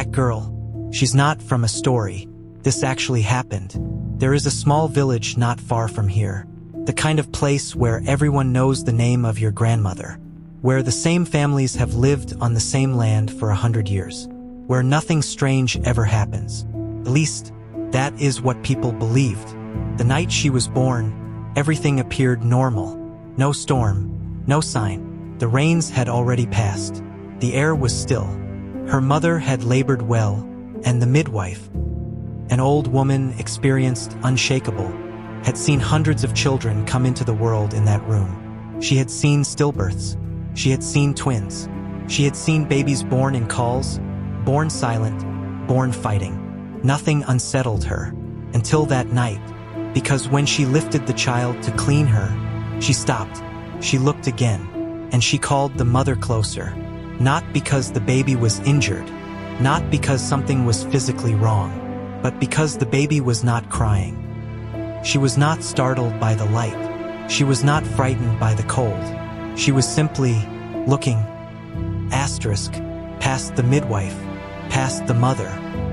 That girl, she's not from a story. This actually happened. There is a small village not far from here. The kind of place where everyone knows the name of your grandmother. Where the same families have lived on the same land for 100 years. Where nothing strange ever happens. At least, that is what people believed. The night she was born, everything appeared normal. No storm, no sign. The rains had already passed. The air was still. Her mother had labored well, and the midwife, an old woman experienced unshakable, had seen hundreds of children come into the world in that room. She had seen stillbirths. She had seen twins. She had seen babies born in calls, born silent, born fighting. Nothing unsettled her, until that night, because when she lifted the child to clean her, she stopped, she looked again, and she called the mother closer. Not because the baby was injured, not because something was physically wrong, but because the baby was not crying. She was not startled by the light. She was not frightened by the cold. She was simply looking, past the midwife, past the mother,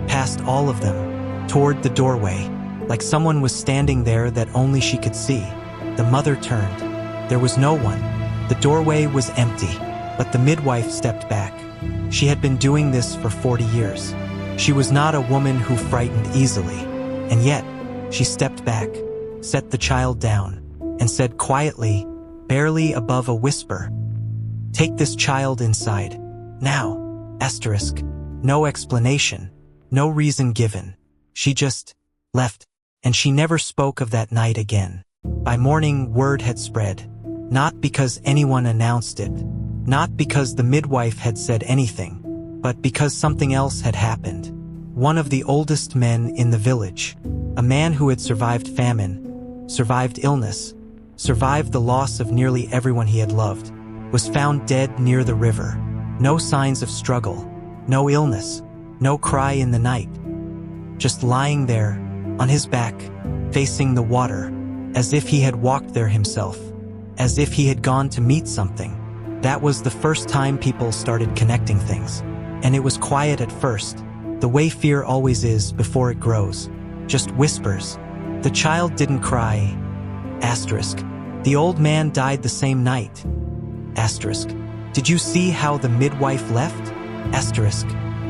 past all of them, toward the doorway, like someone was standing there that only she could see. The mother turned. There was no one. The doorway was empty, but the midwife stepped back. She had been doing this for 40 years. She was not a woman who frightened easily, and yet, she stepped back, set the child down, and said quietly, barely above a whisper, "Take this child inside. Now." No explanation, no reason given. She just left, and she never spoke of that night again. By morning, word had spread. Not because anyone announced it, not because the midwife had said anything, but because something else had happened. One of the oldest men in the village, a man who had survived famine, survived illness, survived the loss of nearly everyone he had loved, was found dead near the river. No signs of struggle, no illness, no cry in the night. Just lying there, on his back, facing the water, as if he had walked there himself, as if he had gone to meet something. That was the first time people started connecting things. And it was quiet at first, the way fear always is before it grows. Just whispers. The child didn't cry. The old man died the same night. Did you see how the midwife left?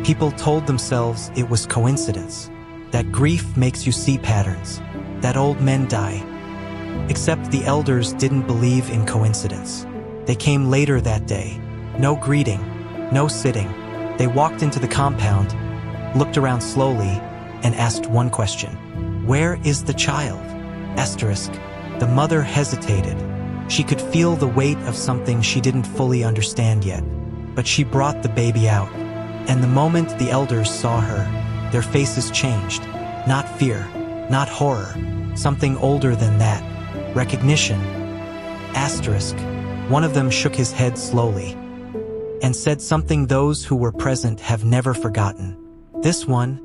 People told themselves it was coincidence. That grief makes you see patterns. That old men die. Except the elders didn't believe in coincidence. They came later that day. No greeting, no sitting. They walked into the compound, looked around slowly, and asked one question. Where is the child? The mother hesitated. She could feel the weight of something she didn't fully understand yet. But she brought the baby out. And the moment the elders saw her, their faces changed. Not fear, not horror. Something older than that. Recognition. One of them shook his head slowly and said something those who were present have never forgotten. This one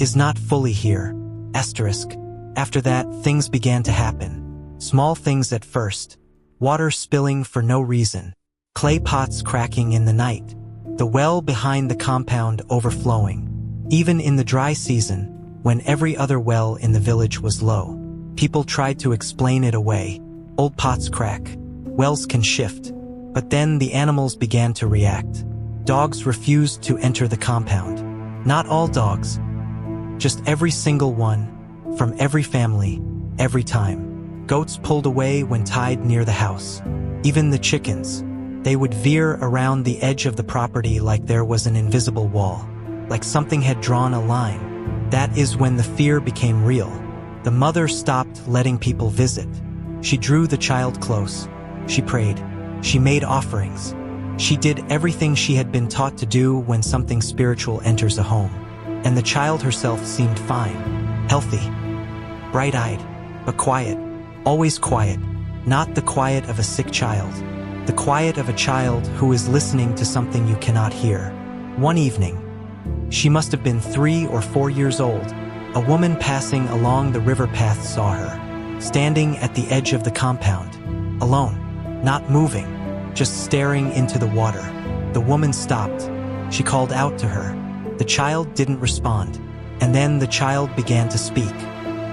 is not fully here. After that, things began to happen. Small things at first. Water spilling for no reason. Clay pots cracking in the night. The well behind the compound overflowing. Even in the dry season, when every other well in the village was low. People tried to explain it away. Old pots crack. Wells can shift. But then the animals began to react. Dogs refused to enter the compound. Not all dogs. Just every single one. From every family. Every time. Goats pulled away when tied near the house. Even the chickens. They would veer around the edge of the property like there was an invisible wall. Like something had drawn a line. That is when the fear became real. The mother stopped letting people visit. She drew the child close. She prayed. She made offerings. She did everything she had been taught to do when something spiritual enters a home. And the child herself seemed fine, healthy, bright-eyed, but quiet. Always quiet. Not the quiet of a sick child. The quiet of a child who is listening to something you cannot hear. One evening, she must have been 3 or 4 years old, a woman passing along the river path saw her, standing at the edge of the compound, alone, not moving, just staring into the water. The woman stopped. She called out to her. The child didn't respond. And then the child began to speak.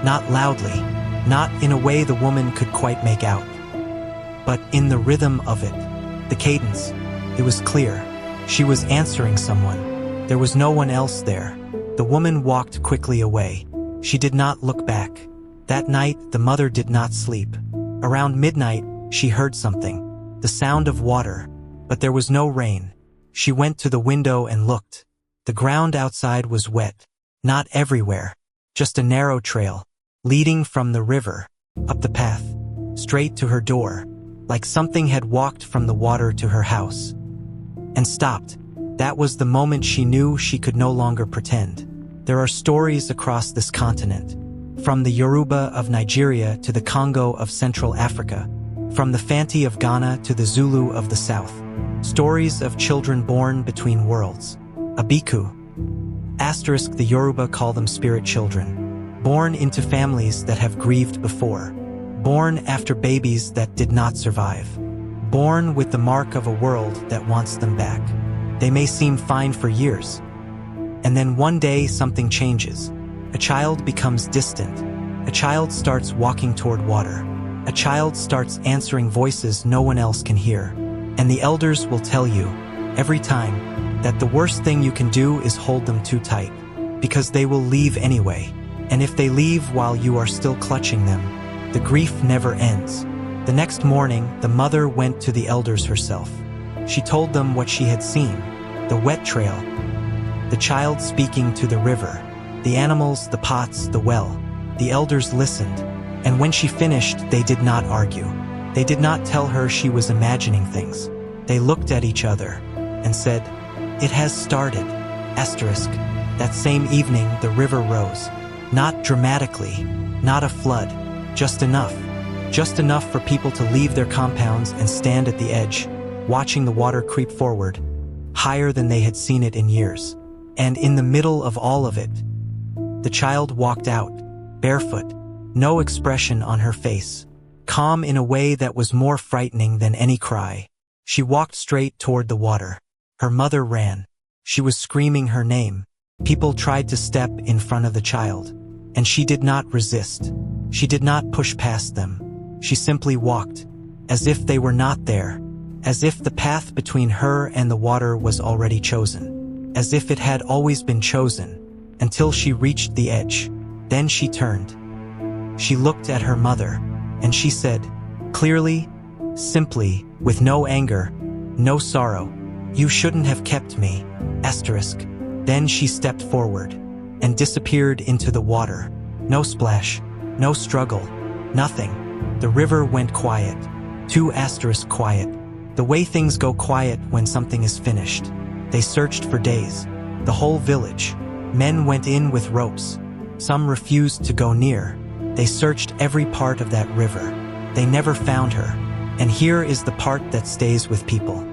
Not loudly, not in a way the woman could quite make out, but in the rhythm of it, the cadence. It was clear. She was answering someone. There was no one else there. The woman walked quickly away. She did not look back. That night, the mother did not sleep. Around midnight, she heard something. The sound of water. But there was no rain. She went to the window and looked. The ground outside was wet. Not everywhere. Just a narrow trail, leading from the river, up the path, straight to her door, like something had walked from the water to her house. And stopped. That was the moment she knew she could no longer pretend. There are stories across this continent, from the Yoruba of Nigeria to the Congo of Central Africa, from the Fanti of Ghana to the Zulu of the South. Stories of children born between worlds. Abiku. Asterisk, the Yoruba call them spirit children. Born into families that have grieved before. Born after babies that did not survive. Born with the mark of a world that wants them back. They may seem fine for years. And then one day something changes. A child becomes distant. A child starts walking toward water. A child starts answering voices no one else can hear. And the elders will tell you, every time, that the worst thing you can do is hold them too tight, because they will leave anyway. And if they leave while you are still clutching them, the grief never ends. The next morning, the mother went to the elders herself. She told them what she had seen, the wet trail, the child speaking to the river, the animals, the pots, the well. The elders listened, and when she finished, they did not argue. They did not tell her she was imagining things. They looked at each other and said, "It has started." Asterisk. That same evening, the river rose. Not dramatically, not a flood, just enough. Just enough for people to leave their compounds and stand at the edge, watching the water creep forward, higher than they had seen it in years. And in the middle of all of it, the child walked out, barefoot, no expression on her face, calm in a way that was more frightening than any cry. She walked straight toward the water. Her mother ran. She was screaming her name. People tried to step in front of the child, and she did not resist. She did not push past them. She simply walked, as if they were not there, as if the path between her and the water was already chosen, as if it had always been chosen, until she reached the edge. Then she turned. She looked at her mother, and she said, clearly, simply, with no anger, no sorrow, "You shouldn't have kept me." Asterisk. Then she stepped forward and disappeared into the water. No splash, no struggle, nothing. The river went quiet. Quiet. The way things go quiet when something is finished. They searched for days. The whole village. Men went in with ropes. Some refused to go near. They searched every part of that river. They never found her. And here is the part that stays with people.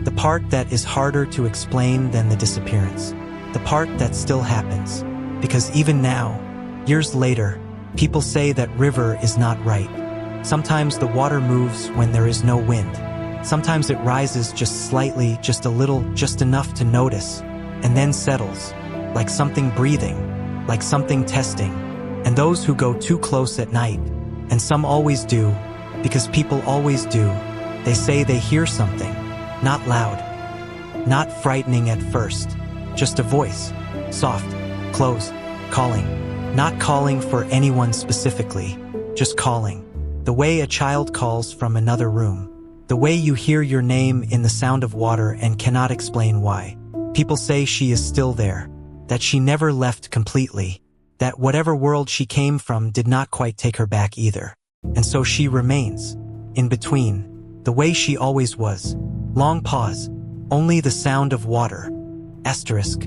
The part that is harder to explain than the disappearance. The part that still happens. Because even now, years later, people say that river is not right. Sometimes the water moves when there is no wind. Sometimes it rises just slightly, just a little, just enough to notice, and then settles, like something breathing, like something testing. And those who go too close at night, and some always do, because people always do, they say they hear something, not loud, not frightening at first, just a voice, soft, close, calling, not calling for anyone specifically, just calling. The way a child calls from another room. The way you hear your name in the sound of water and cannot explain why. People say she is still there, that she never left completely, that whatever world she came from did not quite take her back either. And so she remains, in between, the way she always was. Long pause, only the sound of water. Asterisk.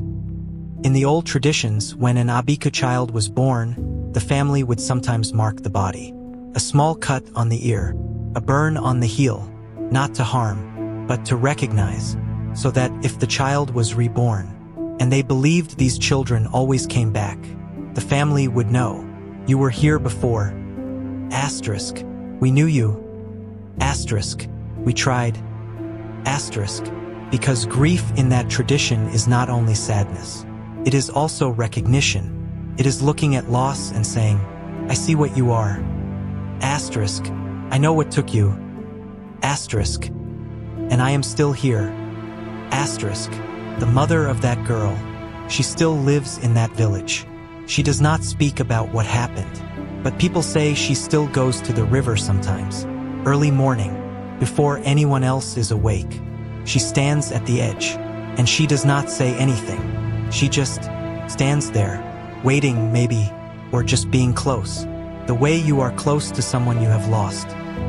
In the old traditions, when an Abika child was born, the family would sometimes mark the body. A small cut on the ear, a burn on the heel, not to harm, but to recognize, so that if the child was reborn, and they believed these children always came back, the family would know, you were here before. Asterisk. We knew you. Asterisk. We tried. Asterisk. Because grief in that tradition is not only sadness. It is also recognition. It is looking at loss and saying, I see what you are. Asterisk, I know what took you. Asterisk, and I am still here. Asterisk, the mother of that girl. She still lives in that village. She does not speak about what happened, but people say she still goes to the river sometimes, early morning, before anyone else is awake. She stands at the edge, and she does not say anything. She just stands there, waiting maybe, or just being close. The way you are close to someone you have lost.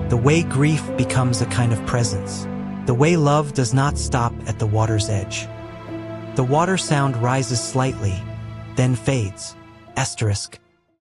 The way grief becomes a kind of presence. The way love does not stop at the water's edge. The water sound rises slightly, then fades. Asterisk.